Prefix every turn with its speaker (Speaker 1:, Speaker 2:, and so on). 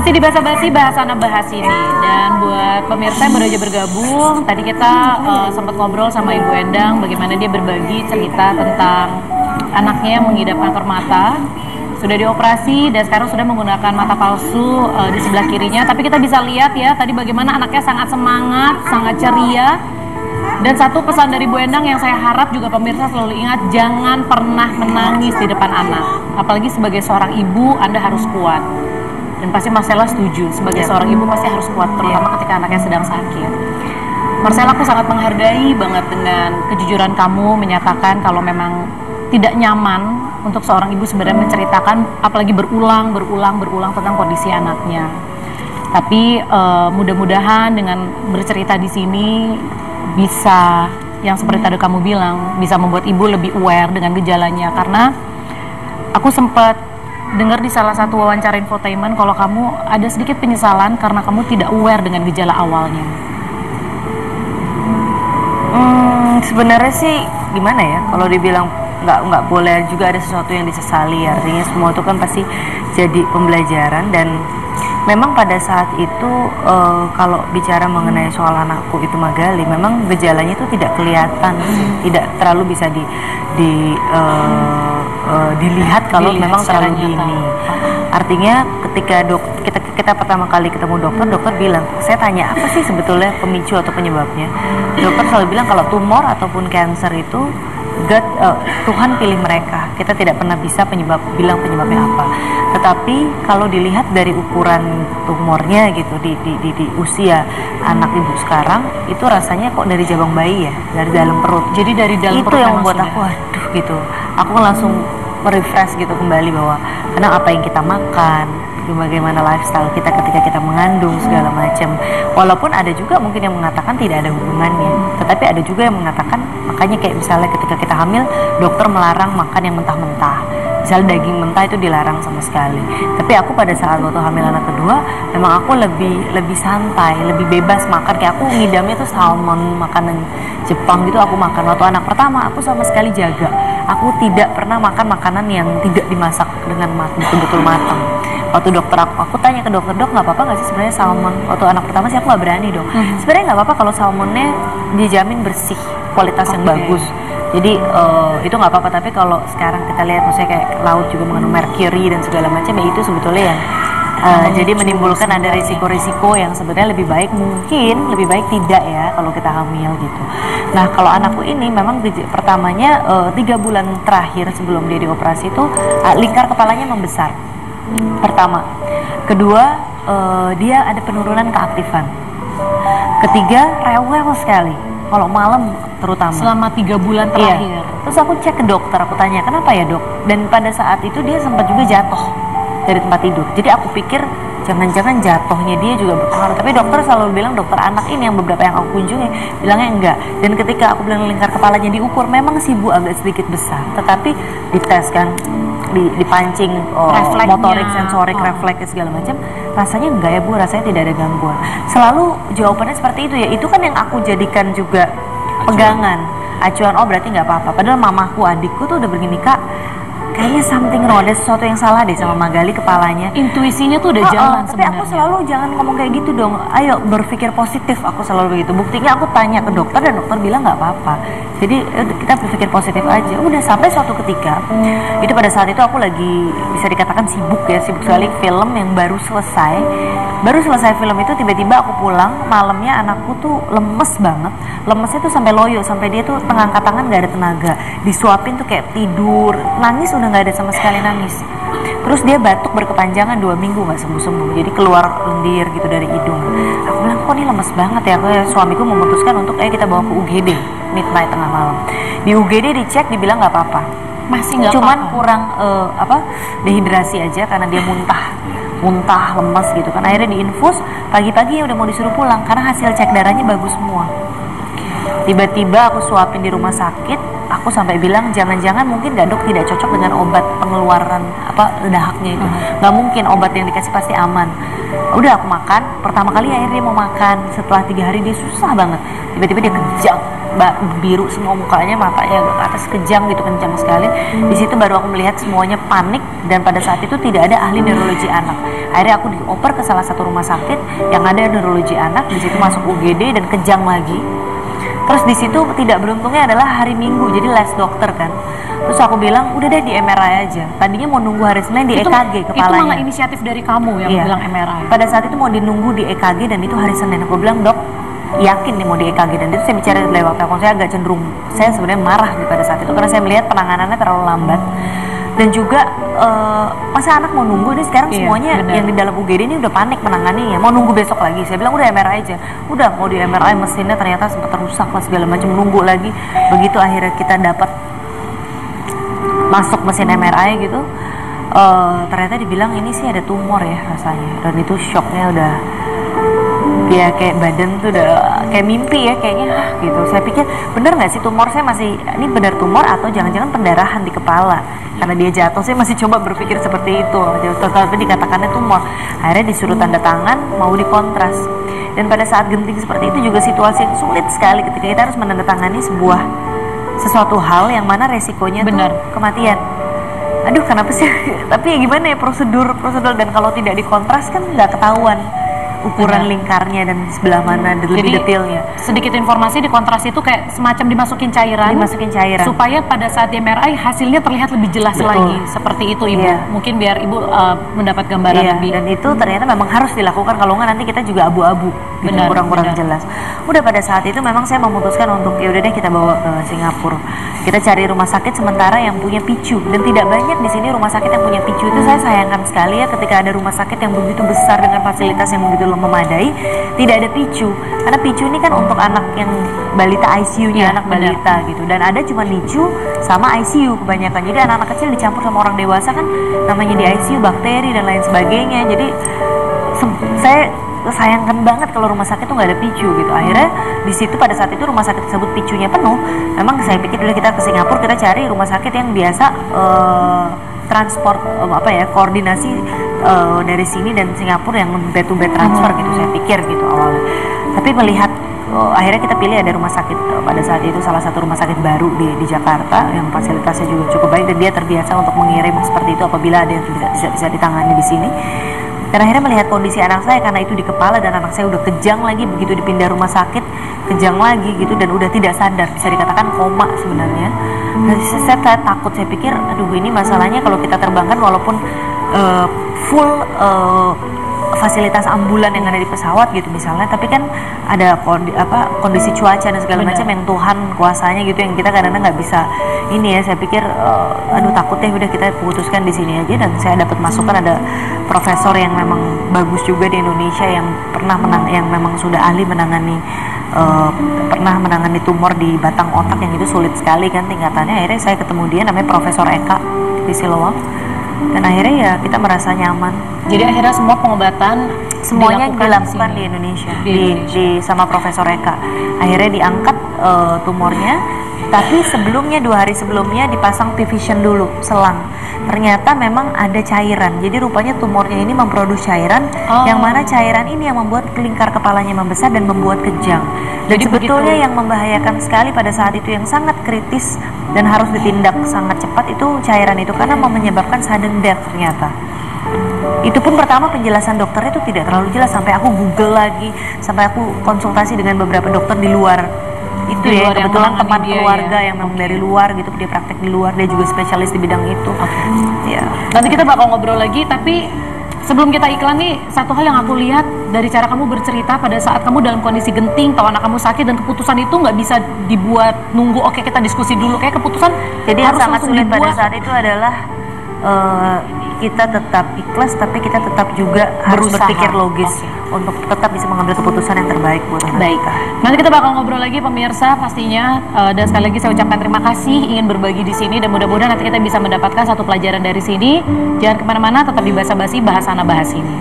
Speaker 1: Masih di basa-basi bahasana bahas ini. Dan buat pemirsa yang baru aja bergabung, tadi kita sempat ngobrol sama Ibu Endang bagaimana dia berbagi cerita tentang anaknya yang mengidap kanker mata, sudah dioperasi dan sekarang sudah menggunakan mata palsu di sebelah kirinya. Tapi kita bisa lihat ya tadi bagaimana anaknya sangat semangat, sangat ceria. Dan satu pesan dari Bu Endang yang saya harap juga pemirsa selalu ingat, jangan pernah menangis di depan anak. Apalagi sebagai seorang ibu, Anda harus kuat. Dan pasti Marcella setuju, sebagai seorang ibu pasti harus kuat, terutama ketika anaknya sedang sakit. Marcella, aku sangat menghargai banget dengan kejujuran kamu menyatakan kalau memang tidak nyaman untuk seorang ibu sebenarnya menceritakan, apalagi berulang tentang kondisi anaknya. Tapi mudah-mudahan dengan bercerita di sini bisa, yang seperti tadi kamu bilang, bisa membuat ibu lebih aware dengan gejalanya. Karena aku sempat dengar di salah satu wawancara infotainment kalau kamu ada sedikit penyesalan karena kamu tidak aware dengan gejala awalnya.
Speaker 2: Sebenarnya sih gimana ya, kalau dibilang nggak boleh juga ada sesuatu yang disesali. Artinya semua itu kan pasti jadi pembelajaran. Dan memang pada saat itu kalau bicara mengenai soal anakku itu Magali, memang gejalanya itu tidak kelihatan, tidak terlalu bisa dilihat kalau memang terlalu dini. Artinya ketika kita pertama kali ketemu dokter bilang, saya tanya apa sih sebetulnya pemicu atau penyebabnya. Dokter selalu bilang kalau tumor ataupun cancer itu Tuhan pilih mereka. Kita tidak pernah bisa bilang penyebabnya apa. Tetapi kalau dilihat dari ukuran tumornya gitu di usia anak ibu sekarang, itu rasanya kok dari jabang bayi ya, dari dalam perut.
Speaker 1: Jadi dari dalam perut
Speaker 2: itu yang membuat aku aduh gitu. Aku langsung merefresh gitu kembali bahwa karena apa yang kita makan, bagaimana lifestyle kita ketika kita mengandung segala macam. Walaupun ada juga mungkin yang mengatakan tidak ada hubungannya, tetapi ada juga yang mengatakan, makanya kayak misalnya ketika kita hamil, dokter melarang makan yang mentah-mentah. Misalnya daging mentah itu dilarang sama sekali. Tapi aku pada saat waktu hamil anak kedua, memang aku lebih santai, lebih bebas makan. Kayak aku ngidamnya tuh salmon, makanan Jepang gitu aku makan. Waktu anak pertama aku sama sekali jaga. Aku tidak pernah makan makanan yang tidak dimasak dengan betul-betul matang. Waktu dokter aku tanya ke dokter, dok nggak apa-apa nggak sih sebenarnya salmon? Waktu anak pertama sih aku nggak berani dong. Sebenarnya nggak apa-apa kalau salmonnya dijamin bersih, kualitas yang bagus. Jadi itu nggak apa-apa. Tapi kalau sekarang kita lihat, maksudnya kayak laut juga mengandung merkuri dan segala macam, ya itu sebetulnya yang jadi menimbulkan ada risiko-risiko yang sebenarnya lebih baik lebih baik tidak ya kalau kita hamil gitu. Nah kalau anakku ini memang pertamanya 3 bulan terakhir sebelum dia dioperasi itu lingkar kepalanya membesar. Pertama, kedua dia ada penurunan keaktifan. Ketiga, rewel sekali kalau malam terutama.
Speaker 1: Selama 3 bulan terakhir.
Speaker 2: Iya. Terus aku cek ke dokter, aku tanya kenapa ya dok. Dan pada saat itu dia sempat juga jatuh dari tempat tidur. Jadi aku pikir jangan-jangan jatuhnya dia juga berpengaruh. Tapi dokter selalu bilang, dokter anak ini yang beberapa yang aku kunjungi bilangnya enggak. Dan ketika aku bilang lingkar kepalanya diukur, memang sih Bu agak sedikit besar. Tetapi dites kan, dipancing motorik, sensorik, refleks segala macam, rasanya enggak ya Bu, rasanya tidak ada gangguan. Selalu jawabannya seperti itu ya. Itu kan yang aku jadikan juga pegangan, acuan. Oh berarti nggak apa-apa. Padahal mamaku, adikku tuh udah begini, Kak, kayaknya something wrong, ada sesuatu yang salah deh sama Magali kepalanya.
Speaker 1: Intuisinya tuh udah jalan
Speaker 2: tapi aku selalu jangan ngomong kayak gitu dong. Ayo berpikir positif, aku selalu begitu. Buktinya aku tanya ke dokter dan dokter bilang nggak apa-apa. Jadi kita berpikir positif aja. Udah sampai suatu ketika, itu pada saat itu aku lagi bisa dikatakan sibuk sekali film yang baru selesai. Baru selesai film itu tiba-tiba aku pulang malamnya, anakku tuh lemes banget. Lemesnya tuh sampai loyo, sampai dia tuh tengah angkat tangan nggak ada tenaga. Disuapin tuh kayak tidur, nangis udah nggak ada sama sekali nangis. Terus dia batuk berkepanjangan 2 minggu nggak sembuh-sembuh. Jadi keluar lendir gitu dari hidung. Aku bilang kok ini lemes banget ya. Suamiku memutuskan untuk kita bawa ke UGD midnight tengah malam. Di UGD dicek dibilang nggak apa-apa.
Speaker 1: Masih nggak
Speaker 2: cuman
Speaker 1: apa-apa.
Speaker 2: Kurang dehidrasi aja karena dia muntah lemes gitu kan. Akhirnya diinfus, pagi-pagi ya udah mau disuruh pulang karena hasil cek darahnya bagus semua. Tiba-tiba aku suapin di rumah sakit, aku sampai bilang jangan-jangan mungkin nggak dok tidak cocok dengan obat pengeluaran dahaknya itu. Nggak mungkin obat yang dikasih pasti aman. Udah aku makan, pertama kali akhirnya dia mau makan, setelah 3 hari dia susah banget, tiba-tiba dia kejang, biru semua mukanya, matanya agak ke atas, kejang gitu, kencang sekali. Di situ baru aku melihat semuanya panik, dan pada saat itu tidak ada ahli neurologi anak. Akhirnya aku dioper ke salah satu rumah sakit yang ada neurologi anak. Di situ masuk UGD dan kejang lagi. Terus di situ tidak beruntungnya adalah hari Minggu, jadi last dokter kan. Terus aku bilang udah deh di MRI aja. Tadinya mau nunggu hari Senin di EKG kepalanya.
Speaker 1: Itu malah inisiatif dari kamu yang bilang MRI.
Speaker 2: Pada saat itu mau dinunggu di EKG dan itu hari Senin. Aku bilang dok, yakin nih mau di EKG, dan itu saya bicara lewat telepon. Saya agak cenderung, saya sebenarnya marah pada saat itu karena saya melihat penanganannya terlalu lambat. Dan juga masa anak mau nunggu nih sekarang semuanya yang di dalam UGD ini udah panik menanganinya, mau nunggu besok lagi. Saya bilang udah MRI aja. Udah mau di MRI, mesinnya ternyata sempat rusak lah segala macam, nunggu lagi. Begitu akhirnya kita dapat masuk mesin MRI gitu, ternyata dibilang ini sih ada tumor ya rasanya. Dan itu shocknya udah ya kayak badan tuh udah kayak mimpi ya kayaknya gitu. Saya pikir bener nggak sih tumor, saya masih ini benar tumor atau jangan-jangan pendarahan di kepala karena dia jatuh. Saya masih coba berpikir seperti itu, tetapi dikatakannya tumor. Akhirnya disuruh tanda tangan mau dikontras. Dan pada saat genting seperti itu juga situasi yang sulit sekali ketika kita harus menandatangani sesuatu hal yang mana resikonya tuh kematian. Aduh kenapa sih? Tapi ya gimana ya prosedur, dan kalau tidak dikontras kan nggak ketahuan ukuran lingkarnya dan sebelah mana lebih detailnya.
Speaker 1: Sedikit informasi, di kontras itu kayak semacam dimasukin cairan supaya pada saat di MRI hasilnya terlihat lebih jelas lagi. Seperti itu Ibu. Mungkin biar Ibu mendapat gambaran lebih.
Speaker 2: Dan itu ternyata memang harus dilakukan, kalau nggak nanti kita juga abu-abu gitu, kurang jelas. Udah pada saat itu memang saya memutuskan untuk ya udah deh kita bawa ke Singapura. Kita cari rumah sakit sementara yang punya picu, dan tidak banyak di sini rumah sakit yang punya picu. Itu saya sayangkan sekali ya, ketika ada rumah sakit yang begitu besar dengan fasilitas yang begitu memadai, tidak ada picu. Karena picu ini kan untuk anak yang balita, ICU-nya anak balita gitu. Dan ada cuma NICU sama ICU kebanyakan. Jadi anak-anak kecil dicampur sama orang dewasa kan, namanya di ICU bakteri dan lain sebagainya. Jadi saya sayangkan banget kalau rumah sakit tuh nggak ada picu gitu. Akhirnya di situ pada saat itu rumah sakit tersebut picunya penuh. Memang saya pikir dulu kita ke Singapura, kita cari rumah sakit yang biasa transport koordinasi dari sini dan Singapura yang bed to bed transfer gitu, saya pikir gitu awalnya. Tapi melihat akhirnya kita pilih ada rumah sakit pada saat itu, salah satu rumah sakit baru di Jakarta yang fasilitasnya juga cukup baik, dan dia terbiasa untuk mengirim seperti itu apabila ada yang bisa ditangani di sini. Dan akhirnya melihat kondisi anak saya, karena itu di kepala dan anak saya udah kejang lagi, begitu dipindah rumah sakit kejang lagi gitu, dan udah tidak sadar, bisa dikatakan koma sebenarnya. Dan saya takut, saya pikir aduh ini masalahnya kalau kita terbangkan walaupun full fasilitas ambulan yang ada di pesawat gitu misalnya, tapi kan ada kondisi cuaca dan segala macam yang Tuhan kuasanya gitu, yang kita kadang-kadang nggak bisa ini ya. Saya pikir aduh takut udah kita putuskan di sini aja. Dan saya dapat masukan ada profesor yang memang bagus juga di Indonesia yang memang sudah ahli menangani pernah menangani tumor di batang otak yang itu sulit sekali kan tingkatannya. Akhirnya saya ketemu dia, namanya Profesor Eka di Siloam, dan akhirnya ya kita merasa nyaman.
Speaker 1: Jadi akhirnya semua pengobatan
Speaker 2: semuanya dilakukan di Indonesia, sama Profesor Eka. Akhirnya diangkat tumornya, tapi sebelumnya 2 hari sebelumnya dipasang P-Vision dulu, selang. Ternyata memang ada cairan, jadi rupanya tumornya ini memproduksi cairan, yang mana cairan ini yang membuat lingkar kepalanya membesar dan membuat kejang. Dan jadi sebetulnya yang membahayakan sekali pada saat itu, yang sangat kritis dan harus ditindak sangat cepat, itu cairan itu karena menyebabkan sudden death ternyata. Itu pun pertama penjelasan dokternya itu tidak terlalu jelas, sampai aku Google lagi, sampai aku konsultasi dengan beberapa dokter di luar itu ya, kebetulan teman keluarga yang memang dari luar gitu, dia praktek di luar, dia juga spesialis di bidang itu. Ya.
Speaker 1: Nanti kita bakal ngobrol lagi, tapi sebelum kita iklan nih, satu hal yang aku lihat dari cara kamu bercerita pada saat kamu dalam kondisi genting, tahu anak kamu sakit, dan keputusan itu nggak bisa dibuat nunggu, oke kita diskusi dulu, kayak keputusan
Speaker 2: jadi yang sangat sulit pada saat itu adalah kita tetap ikhlas, tapi kita tetap juga harus berpikir logis untuk tetap bisa mengambil keputusan yang terbaik buat anak kita.
Speaker 1: Nanti kita bakal ngobrol lagi pemirsa pastinya, dan sekali lagi saya ucapkan terima kasih ingin berbagi di sini, dan mudah-mudahan nanti kita bisa mendapatkan satu pelajaran dari sini. Jangan kemana-mana, tetap di Basa Basi, bahas sana bahas ini.